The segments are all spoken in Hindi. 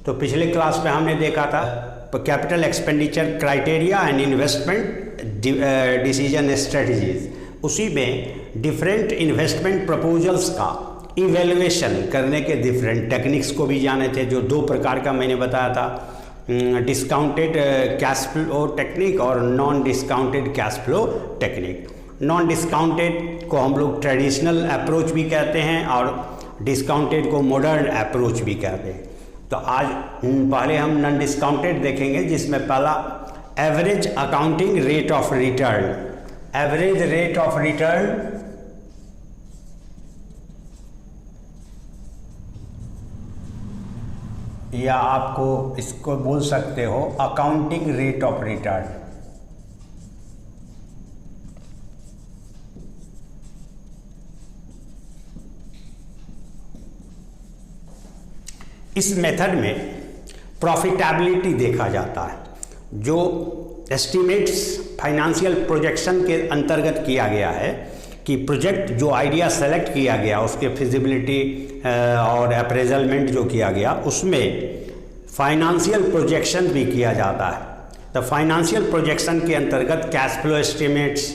तो पिछले क्लास में हमने देखा था capital expenditure criteria and investment decision strategies. उसी में डिफरेंट इन्वेस्टमेंट प्रपोजल्स का इवेल्युएशन करने के डिफरेंट टेक्निक्स को भी जाने थे, जो दो प्रकार का मैंने बताया था, डिस्काउंटेड कैश फ्लो टेक्निक और non discounted cash flow technique. Non discounted को हम लोग ट्रेडिशनल अप्रोच भी कहते हैं और डिस्काउंटेड को मॉडर्न अप्रोच भी कहते हैं। तो आज पहले हम नॉन डिस्काउंटेड देखेंगे, जिसमें पहला average accounting rate of return. Average rate of return या आपको इसको बोल सकते हो अकाउंटिंग रेट ऑफ रिटर्न। इस मेथड में प्रॉफिटेबिलिटी देखा जाता है, जो एस्टिमेट्स फाइनेंशियल प्रोजेक्शन के अंतर्गत किया गया है कि प्रोजेक्ट जो आइडिया सेलेक्ट किया गया उसके फिजिबिलिटी और अप्रेजलमेंट जो किया गया उसमें फाइनेंशियल प्रोजेक्शन भी किया जाता है। तो फाइनेंशियल प्रोजेक्शन के अंतर्गत cash flow estimates,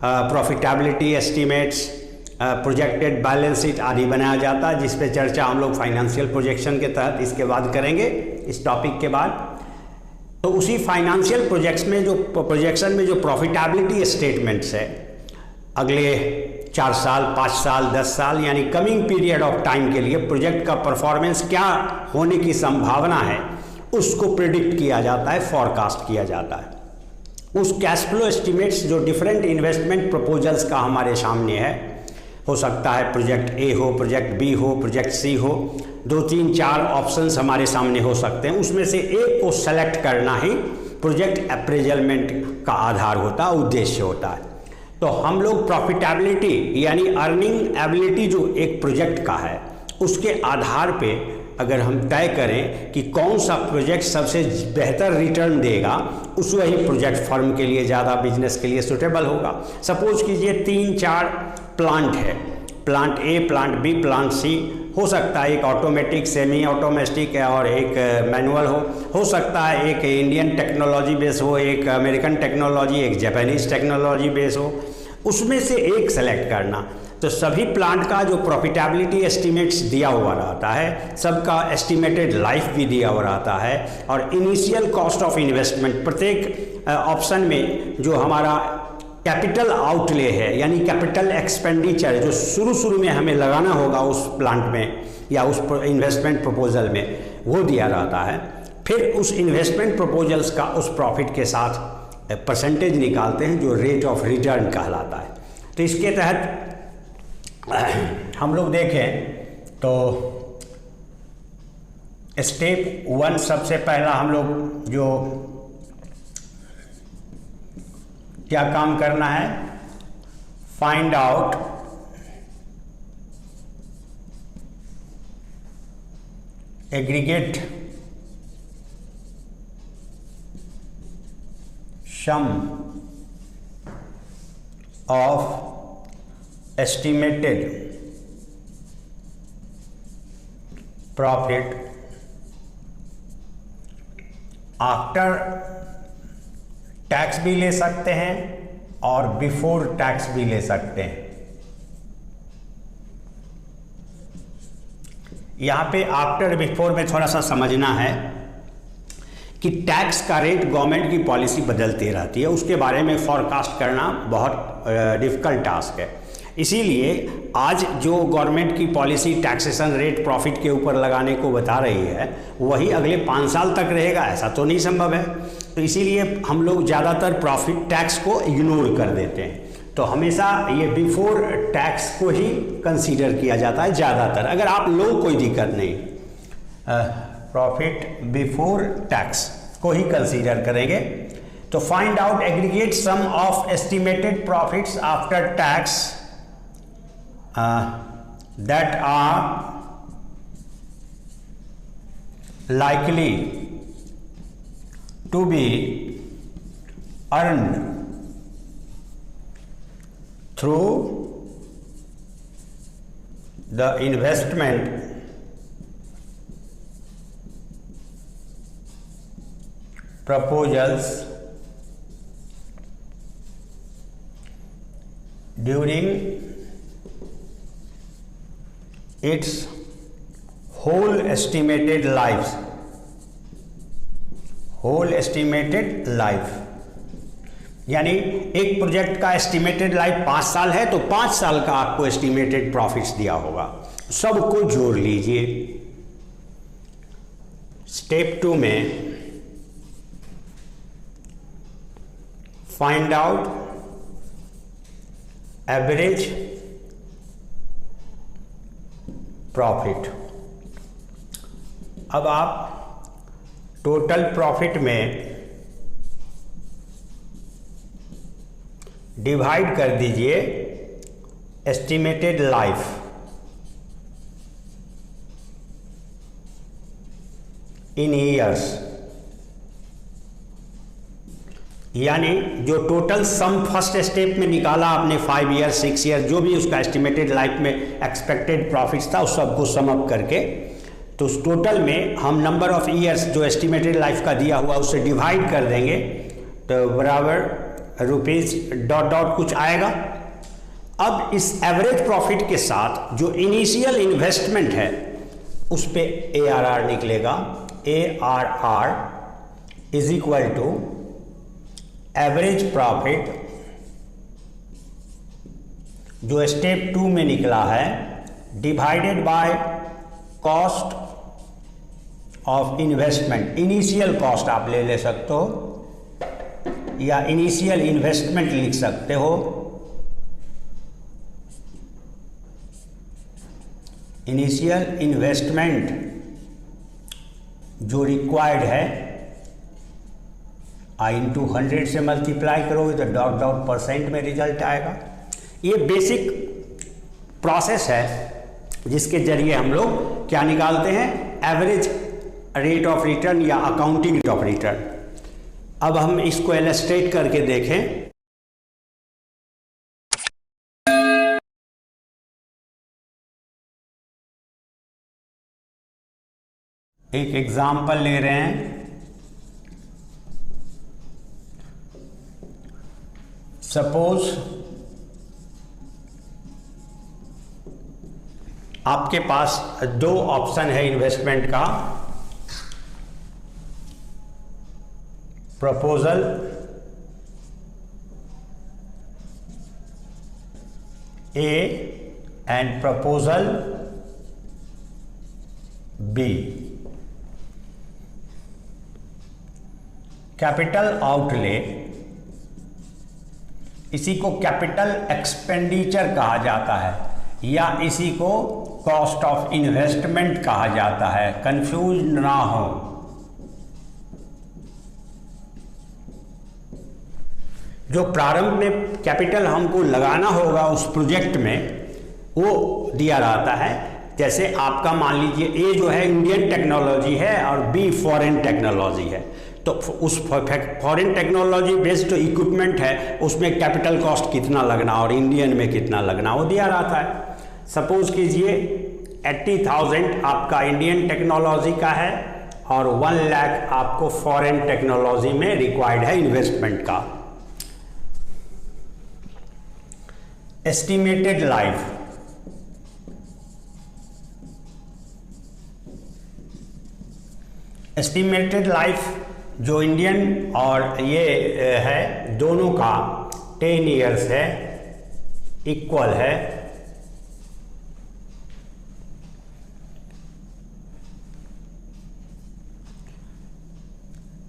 profitability estimates, projected balance sheet आदि बनाया जाता है, जिस पे चर्चा हम लोग फाइनेंशियल प्रोजेक्शन के तहत इसके बाद करेंगे, इस टॉपिक के बाद। तो उसी फाइनेंशियल प्रोजेक्शन में जो प्रॉफिटेबिलिटी स्टेटमेंट्स है, अगले 4 साल, 5 साल, 10 साल यानी कमिंग पीरियड ऑफ टाइम के लिए प्रोजेक्ट का परफॉर्मेंस क्या होने की संभावना है, उसको प्रिडिक्ट किया जाता है, फॉरकास्ट किया जाता है। उस कैश फ्लो एस्टिमेट्स जो डिफरेंट इन्वेस्टमेंट प्रपोजल्स का हमारे सामने है, हो सकता है प्रोजेक्ट ए हो, प्रोजेक्ट बी हो, प्रोजेक्ट सी हो, 2, 3, 4 ऑप्शंस हमारे सामने हो सकते हैं। उसमें से एक को सेलेक्ट करना ही प्रोजेक्ट अप्रेजलमेंट का आधार होता है, उद्देश्य होता है। तो हम लोग प्रॉफिटेबिलिटी यानी अर्निंग एबिलिटी जो एक प्रोजेक्ट का है, उसके आधार पे अगर हम तय करें कि कौन सा प्रोजेक्ट सबसे बेहतर रिटर्न देगा, उस वही प्रोजेक्ट फर्म के लिए ज़्यादा बिजनेस के लिए सुटेबल होगा। सपोज कीजिए 3-4 प्लांट है, plant A, plant B, plant सी, हो सकता है एक ऑटोमेटिक, सेमी ऑटोमेटिक और एक मैनुअल हो सकता है एक इंडियन टेक्नोलॉजी बेस हो, एक अमेरिकन टेक्नोलॉजी, एक जापानीज टेक्नोलॉजी बेस हो, उसमें से एक सेलेक्ट करना। तो सभी प्लांट का जो प्रॉफिटेबिलिटी एस्टिमेट्स दिया हुआ रहता है, सबका एस्टिमेटेड लाइफ भी दिया हुआ रहता है, और इनिशियल कॉस्ट ऑफ इन्वेस्टमेंट प्रत्येक ऑप्शन में जो हमारा कैपिटल आउटले है यानी कैपिटल एक्सपेंडिचर जो शुरू में हमें लगाना होगा उस प्लांट में या उस इन्वेस्टमेंट प्रपोजल में, वो दिया रहता है। फिर उस इन्वेस्टमेंट प्रपोजल्स का उस प्रॉफिट के साथ परसेंटेज निकालते हैं, जो रेट ऑफ रिटर्न कहलाता है। तो इसके तहत हम लोग देखें तो स्टेप 1 सबसे पहला हम लोग जो क्या काम करना है, find out aggregate sum of estimated profit after tax भी ले सकते हैं और बिफोर टैक्स भी ले सकते हैं। यहाँ पे आफ्टर बिफोर में थोड़ा सा समझना है कि टैक्स का रेट गवर्नमेंट की पॉलिसी बदलती रहती है, उसके बारे में फॉरकास्ट करना बहुत डिफ़िकल्ट टास्क है। इसीलिए आज जो गवर्नमेंट की पॉलिसी टैक्सेशन रेट प्रॉफिट के ऊपर लगाने को बता रही है, वही अगले 5 साल तक रहेगा, ऐसा तो नहीं संभव है। तो इसीलिए हम लोग ज़्यादातर प्रॉफिट टैक्स को इग्नोर कर देते हैं। तो हमेशा ये बिफोर टैक्स को ही कंसीडर किया जाता है ज़्यादातर। अगर आप लोग कोई दिक्कत नहीं, प्रॉफिट बिफोर टैक्स को ही कंसीडर करेंगे। तो find out aggregate sum of estimated profits after tax that are likely to be earned through the investment proposals during its whole estimated life, यानी एक प्रोजेक्ट का एस्टिमेटेड लाइफ 5 साल है तो 5 साल का आपको एस्टिमेटेड प्रॉफिट्स दिया होगा। सबको जोड़ लीजिए। स्टेप 2 में फाइंड आउट एवरेज प्रॉफिट। अब आप टोटल प्रॉफिट में डिवाइड कर दीजिए एस्टिमेटेड लाइफ, इन ईयर्स, यानी जो टोटल सम फर्स्ट स्टेप में निकाला आपने 5 ईयर 6 ईयर जो भी उसका एस्टिमेटेड लाइफ में एक्सपेक्टेड प्रॉफिट्स था उस सबको सम अप करके, तो उस टोटल में हम नंबर ऑफ ईयर्स जो एस्टिमेटेड लाइफ का दिया हुआ उससे डिवाइड कर देंगे तो बराबर रुपीज़ डॉट डॉट कुछ आएगा। अब इस एवरेज प्रॉफिट के साथ जो इनिशियल इन्वेस्टमेंट है उस पे ARR निकलेगा। ARR is equal to average profit जो स्टेप 2 में निकला है divided by cost of investment. Initial cost आप ले सकते हो या इनिशियल इन्वेस्टमेंट लिख सकते हो। इनिशियल इन्वेस्टमेंट जो रिक्वायर्ड है into 100 से मल्टीप्लाई करोगे तो डॉट डॉट परसेंट में रिजल्ट आएगा। ये बेसिक प्रोसेस है जिसके जरिए हम लोग क्या निकालते हैं, एवरेज रेट ऑफ रिटर्न या अकाउंटिंग रेट ऑफ रिटर्न। अब हम इसको इलस्ट्रेट करके देखें। एक एग्जाम्पल ले रहे हैं। सपोज आपके पास 2 ऑप्शन है इन्वेस्टमेंट का, proposal A and proposal B. Capital outlay, इसी को कैपिटल एक्सपेंडिचर कहा जाता है या इसी को कॉस्ट ऑफ इन्वेस्टमेंट कहा जाता है, कंफ्यूज ना हो। जो प्रारंभ में कैपिटल हमको लगाना होगा उस प्रोजेक्ट में वो दिया रहता है। जैसे आपका मान लीजिए ए जो है इंडियन टेक्नोलॉजी है और बी फॉरेन टेक्नोलॉजी है, तो उस फॉरेन टेक्नोलॉजी बेस्ड जो इक्विपमेंट है उसमें कैपिटल कॉस्ट कितना लगना और इंडियन में कितना लगना वो दिया रहता है। सपोज कीजिए 80,000 आपका इंडियन टेक्नोलॉजी का है और 1 लाख आपको फॉरेन टेक्नोलॉजी में रिक्वायर्ड है इन्वेस्टमेंट का। एस्टिमेटेड लाइफ, एस्टिमेटेड लाइफ जो इंडियन और ये है दोनों का 10 ईयर्स है, इक्वल है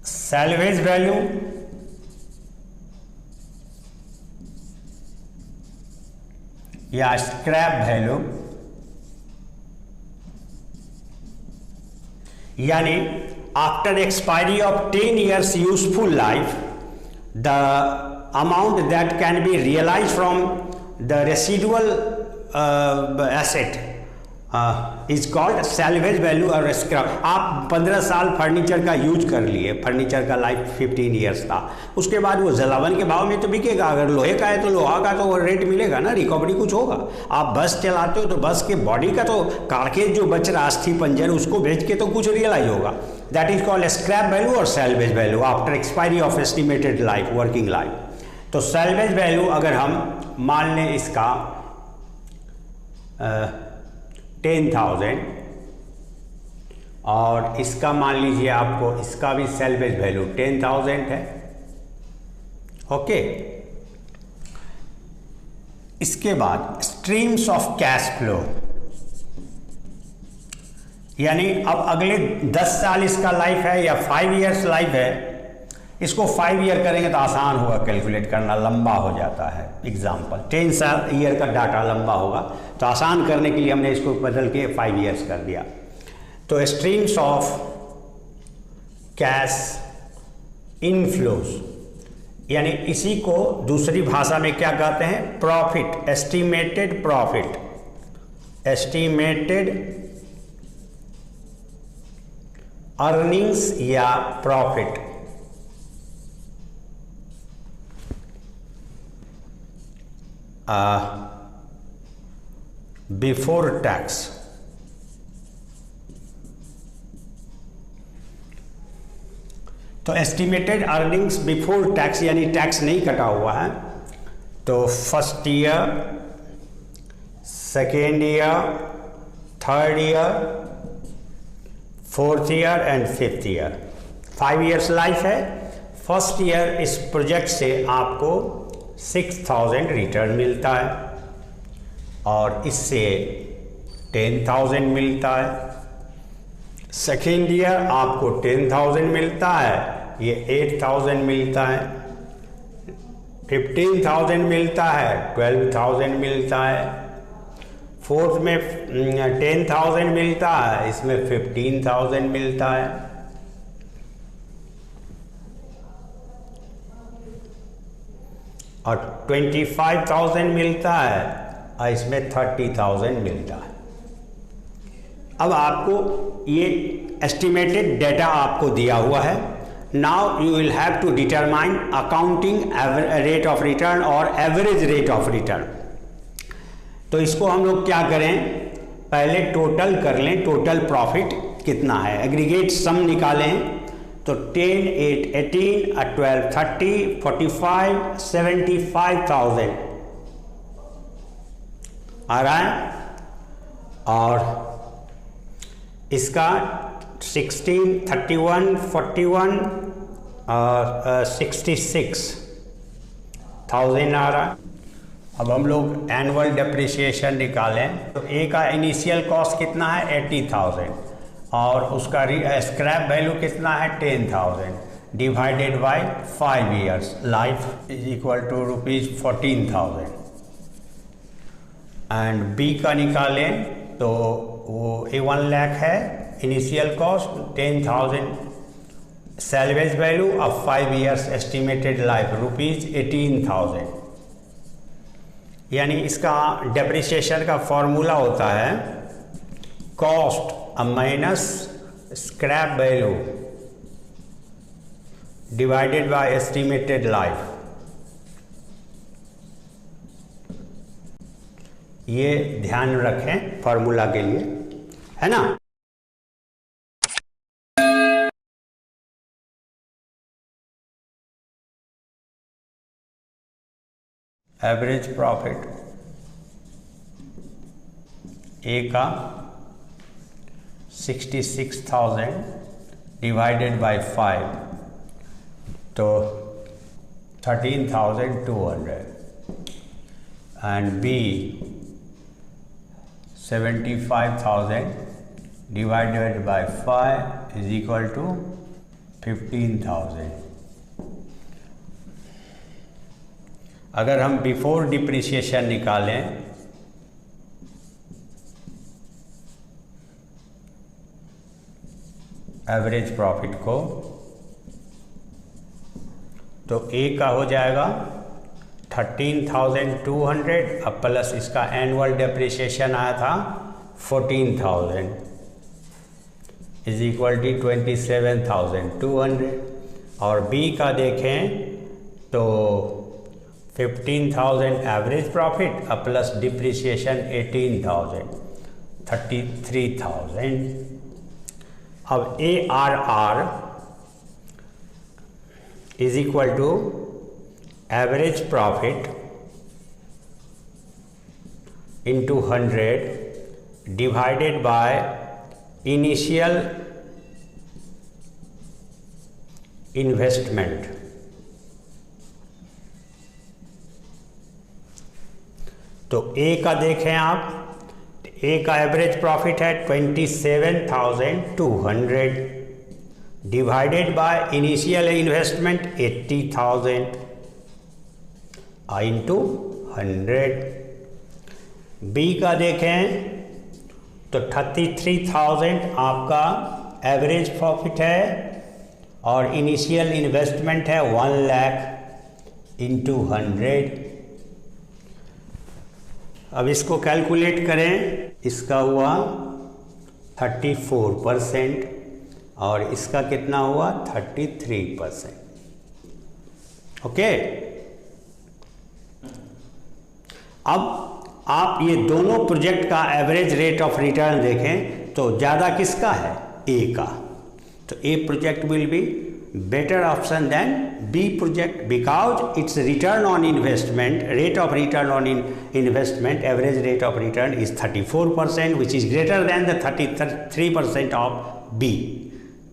सैल्वेज वैल्यू या स्क्रैप वैल्यू, यानी after expiry of 10 years useful life, the amount that can be realized from the residual asset is called salvage value और स्क्रैप। आप 15 साल फर्नीचर का यूज कर लिए, फर्नीचर का लाइफ 15 ईयर्स था, उसके बाद वो जलावन के भाव में तो बिकेगा। अगर लोहे का है तो लोहा का तो वो रेट मिलेगा ना, रिकवरी कुछ होगा। आप बस चलाते हो तो बस के बॉडी का तो कारकेज जो बच रहा अस्थि पंजर, उसको बेच के तो कुछ रियलाइज होगा। That is called scrap value और salvage value after expiry of estimated life, working life. तो सैल्वेज वैल्यू अगर हम मान लें इसका 10,000 और इसका मान लीजिए आपको इसका भी सैल्वेज वैल्यू 10,000 है, ओके। इसके बाद स्ट्रीम्स ऑफ कैश फ्लो, यानी अब अगले 10 साल इसका लाइफ है या 5 ईयर्स लाइफ है, इसको 5 ईयर करेंगे तो आसान होगा कैलकुलेट करना, लंबा हो जाता है। एग्जाम्पल 10 साल ईयर का डाटा लंबा होगा, तो आसान करने के लिए हमने इसको बदल के 5 ईयर्स कर दिया। तो स्ट्रीम्स ऑफ कैश इनफ्लोज, यानी इसी को दूसरी भाषा में क्या कहते हैं, profit, estimated profit, estimated earnings या प्रॉफिट। बिफोर टैक्स, तो एस्टिमेटेड अर्निंग्स बिफोर टैक्स यानी टैक्स नहीं कटा हुआ है। तो first year, second year, third year, fourth year and fifth year, 5 years life है। फर्स्ट ईयर इस प्रोजेक्ट से आपको 6,000 रिटर्न मिलता है और इससे 10,000 मिलता है। सेकेंड ईयर आपको 10,000 मिलता है, ये 8,000 मिलता है। 15,000 मिलता है, 12,000 मिलता है। फोर्थ में 10,000 मिलता है, इसमें 15,000 मिलता है। और 25,000 मिलता है और इसमें 30,000 मिलता है। अब आपको ये एस्टिमेटेड डेटा आपको दिया हुआ है। Now you will have to determine accounting rate of return और एवरेज रेट ऑफ रिटर्न। तो इसको हम लोग क्या करें, पहले टोटल कर लें, टोटल प्रॉफिट कितना है, एग्रीगेट सम निकालें। तो 10, 8, 18, 12, 30, 45, 75,000 आ रहा है। और इसका 16, 31, 41 और 66,000 आ रहा है। अब हम लोग एनुअल डेप्रिसिएशन निकालें तो ए का इनिशियल कॉस्ट कितना है 80,000 और उसका स्क्रैप वैल्यू कितना है 10,000 divided by 5 years, life is equal to ₹14,000। And B का निकालें तो वो 1 लाख है initial cost, 10,000 salvage value of 5 years estimated life ₹18,000। यानी इसका डेप्रिसिएशन का फॉर्मूला होता है cost minus scrap value divided by estimated life. ये ध्यान रखें फॉर्मूला के लिए, है ना। एवरेज प्रॉफिट ए का 66,000 डिवाइडेड बाय 5 तो 13,200 and B 75,000 divided by 5 is equal to 15,000। अगर हम बिफोर डिप्रिसिएशन निकालें एवरेज प्रॉफिट को तो ए का हो जाएगा 13,200 अब प्लस इसका एनुअल डेप्रिसिएशन आया था 14,000 इज इक्वल टू 27,200। और बी का देखें तो 15,000 एवरेज प्रॉफिट प्लस डिप्रिसिएशन 18,000, 33,000। अब ARR is equal to average profit into 100 divided by initial investment. तो ए का देखें आप, ए का एवरेज प्रॉफिट है 27,200 divided by initial investment 80,000 into 100। B का देखें तो 33,000 आपका एवरेज प्रॉफिट है और इनिशियल इन्वेस्टमेंट है 1 लाख इंटू 100। अब इसको कैलकुलेट करें, इसका हुआ 34% और इसका कितना हुआ 33%। ओके, अब आप ये दोनों प्रोजेक्ट का एवरेज रेट ऑफ रिटर्न देखें तो ज़्यादा किसका है, ए का। तो A project will be better option than B project because its return on investment, rate of return on investment, average rate of return is 34%, which is greater than the 33% of B.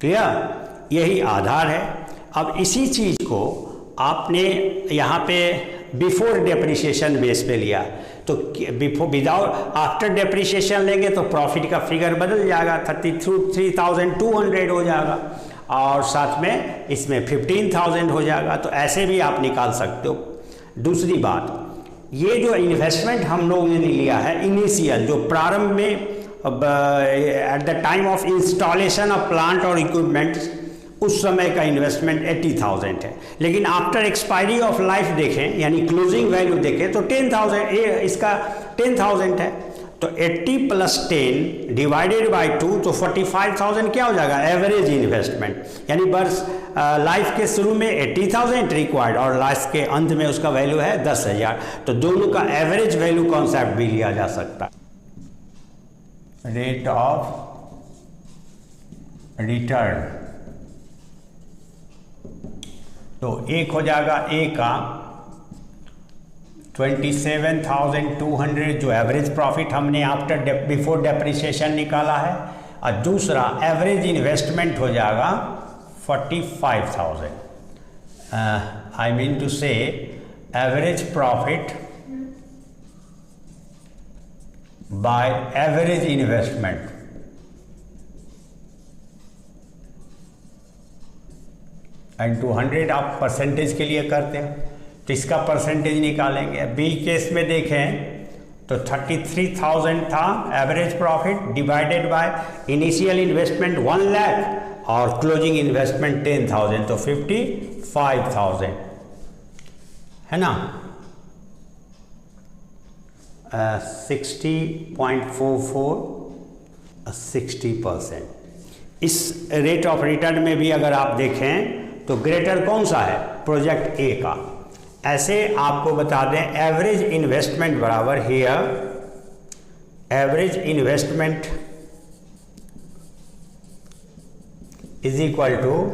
Clear, यही आधार है। अब इसी चीज़ को आपने यहाँ पे बिफोर डेप्रिसिएशन बेस पे लिया, तो बिफोर विदाउट आफ्टर डेप्रिसिएशन लेंगे तो प्रॉफिट का फिगर बदल जाएगा, 33,200 हो जाएगा और साथ में इसमें 15,000 हो जाएगा। तो ऐसे भी आप निकाल सकते हो। दूसरी बात, ये जो इन्वेस्टमेंट हम लोगों ने लिया है इनिशियल, जो प्रारंभ में at the time of installation of plant और इक्विपमेंट, उस समय का इन्वेस्टमेंट 80,000 है, लेकिन आफ्टर एक्सपायरी ऑफ लाइफ देखें यानी क्लोजिंग वैल्यू देखें तो 10,000, इसका 10,000 है। तो 80 प्लस 10 डिवाइडेड बाई 2 तो 45,000 क्या हो जाएगा एवरेज इन्वेस्टमेंट, यानी बस लाइफ के शुरू में 80,000 रिक्वायर्ड और लाइफ के अंत में उसका वैल्यू है 10,000। तो दोनों का एवरेज वैल्यू कॉन्सेप्ट भी लिया जा सकता है। रेट ऑफ रिटर्न, तो एक हो जाएगा ए का 27,200 जो एवरेज प्रॉफिट हमने आफ्टर बिफोर डेप्रिसिएशन निकाला है, और दूसरा एवरेज इन्वेस्टमेंट हो जाएगा 45,000। आई मीन टू से average profit by average investment. And 200 आप परसेंटेज के लिए करते हैं तो इसका परसेंटेज निकालेंगे। बी केस में देखें तो 33,000 था average profit divided by initial investment 1 lakh और क्लोजिंग इन्वेस्टमेंट 10,000 तो 55,000 है ना। 60.44 60%। इस रेट ऑफ रिटर्न में भी अगर आप देखें तो ग्रेटर कौन सा है, प्रोजेक्ट ए का। ऐसे आपको बता दें एवरेज इन्वेस्टमेंट बराबर here average investment is equal to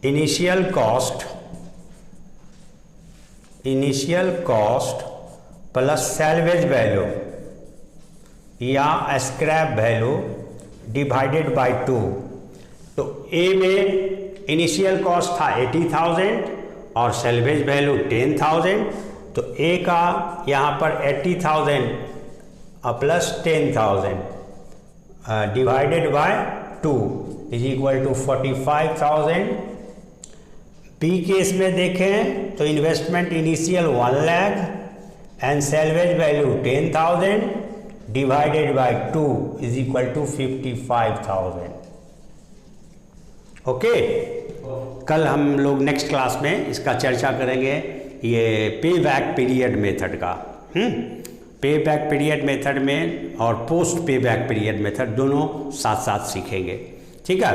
initial cost plus salvage value या स्क्रैप वैल्यू डिवाइडेड बाय 2। तो ए में इनिशियल कॉस्ट था 80,000 और सैल्वेज वैल्यू 10,000, तो ए का यहाँ पर 80,000 plus 10,000 divided by 2 is equal to 45,000। B case में देखें तो investment initial 1 lakh and salvage value 10,000 divided by 2 is equal to 55,000। Okay, कल हम लोग नेक्स्ट क्लास में इसका चर्चा करेंगे, ये पे बैक पीरियड मेथड का। पे बैक पीरियड मेथड में और पोस्ट पे बैक पीरियड मेथड दोनों साथ साथ सीखेंगे। ठीक है,